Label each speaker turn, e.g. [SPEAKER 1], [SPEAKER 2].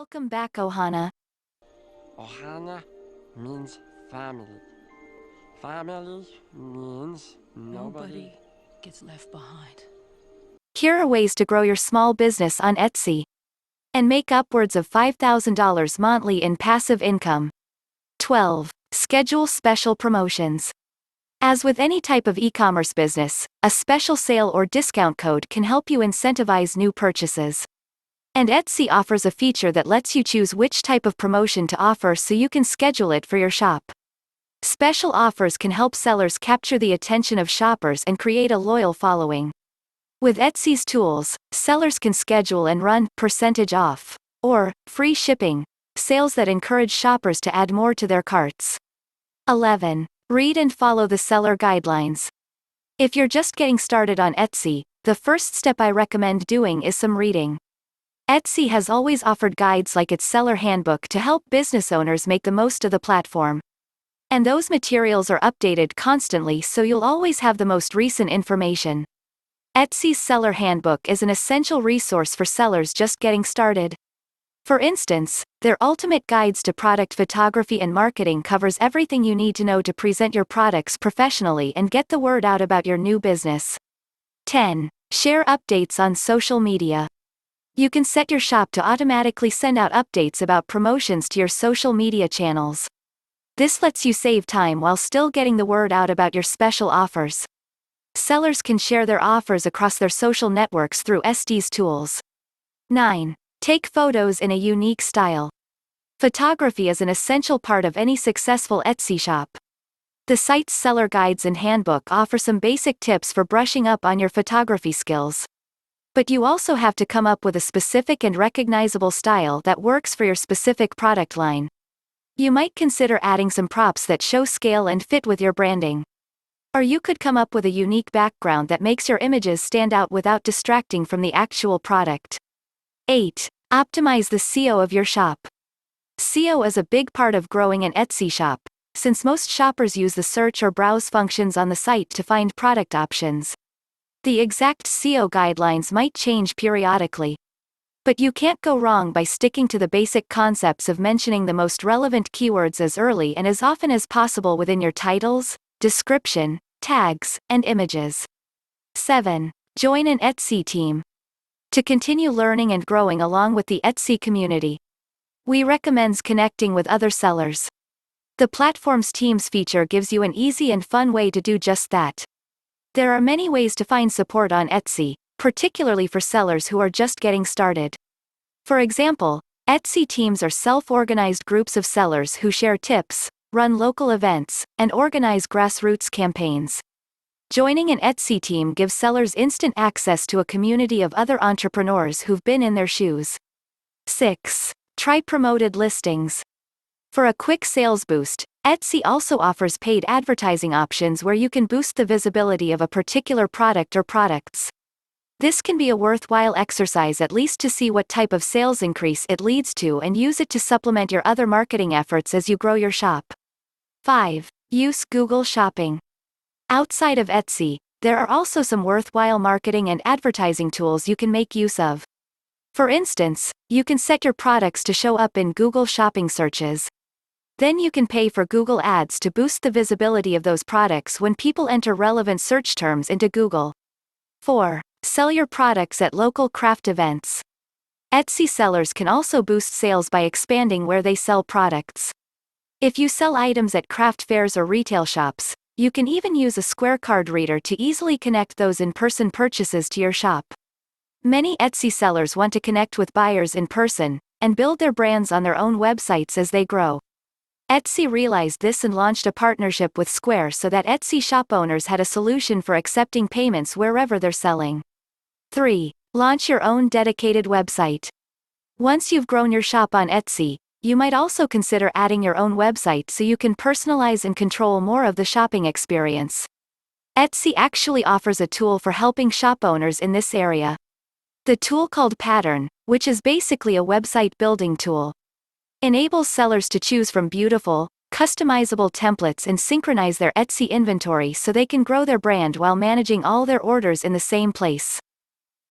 [SPEAKER 1] Welcome back, Ohana.
[SPEAKER 2] Ohana means family. Family means nobody
[SPEAKER 3] gets left behind.
[SPEAKER 1] Here are ways to grow your small business on Etsy and make upwards of $5,000 monthly in passive income. 12. Schedule special promotions. As with any type of e-commerce business, a special sale or discount code can help you incentivize new purchases. And Etsy offers a feature that lets you choose which type of promotion to offer so you can schedule it for your shop. Special offers can help sellers capture the attention of shoppers and create a loyal following. With Etsy's tools, sellers can schedule and run percentage off or free shipping sales that encourage shoppers to add more to their carts. 11. Read and follow the seller guidelines. If you're just getting started on Etsy, the first step I recommend doing is some reading. Etsy has always offered guides like its seller handbook to help business owners make the most of the platform. And those materials are updated constantly, so you'll always have the most recent information. Etsy's seller handbook is an essential resource for sellers just getting started. For instance, their ultimate guides to product photography and marketing covers everything you need to know to present your products professionally and get the word out about your new business. 10. Share updates on social media. You can set your shop to automatically send out updates about promotions to your social media channels. This lets you save time while still getting the word out about your special offers. Sellers can share their offers across their social networks through Etsy's tools. 9. Take photos in a unique style. Photography is an essential part of any successful Etsy shop. The site's seller guides and handbook offer some basic tips for brushing up on your photography skills. But you also have to come up with a specific and recognizable style that works for your specific product line. You might consider adding some props that show scale and fit with your branding. Or you could come up with a unique background that makes your images stand out without distracting from the actual product. 8. Optimize the S.E.O. of your shop. S.E.O. is a big part of growing an Etsy shop, since most shoppers use the search or browse functions on the site to find product options. The exact S.E.O. guidelines might change periodically. But you can't go wrong by sticking to the basic concepts of mentioning the most relevant keywords as early and as often as possible within your titles, description, tags, and images. 7. Join an Etsy team. To continue learning and growing along with the Etsy community, we recommend connecting with other sellers. The platform's Teams feature gives you an easy and fun way to do just that. There are many ways to find support on Etsy, particularly for sellers who are just getting started. For example, Etsy teams are self-organized groups of sellers who share tips, run local events, and organize grassroots campaigns. Joining an Etsy team gives sellers instant access to a community of other entrepreneurs who've been in their shoes. 6. Try promoted listings. For a quick sales boost, Etsy also offers paid advertising options where you can boost the visibility of a particular product or products. This can be a worthwhile exercise, at least to see what type of sales increase it leads to, and use it to supplement your other marketing efforts as you grow your shop. 5. Use Google Shopping. Outside of Etsy, there are also some worthwhile marketing and advertising tools you can make use of. For instance, you can set your products to show up in Google Shopping searches. Then you can pay for Google Ads to boost the visibility of those products when people enter relevant search terms into Google. 4. Sell your products at local craft events. Etsy sellers can also boost sales by expanding where they sell products. If you sell items at craft fairs or retail shops, you can even use a Square card reader to easily connect those in-person purchases to your shop. Many Etsy sellers want to connect with buyers in person and build their brands on their own websites as they grow. Etsy realized this and launched a partnership with Square so that Etsy shop owners had a solution for accepting payments wherever they're selling. 3. Launch your own dedicated website. Once you've grown your shop on Etsy, you might also consider adding your own website so you can personalize and control more of the shopping experience. Etsy actually offers a tool for helping shop owners in this area. The tool, called Pattern, which is basically a website building tool, enables sellers to choose from beautiful, customizable templates and synchronize their Etsy inventory so they can grow their brand while managing all their orders in the same place.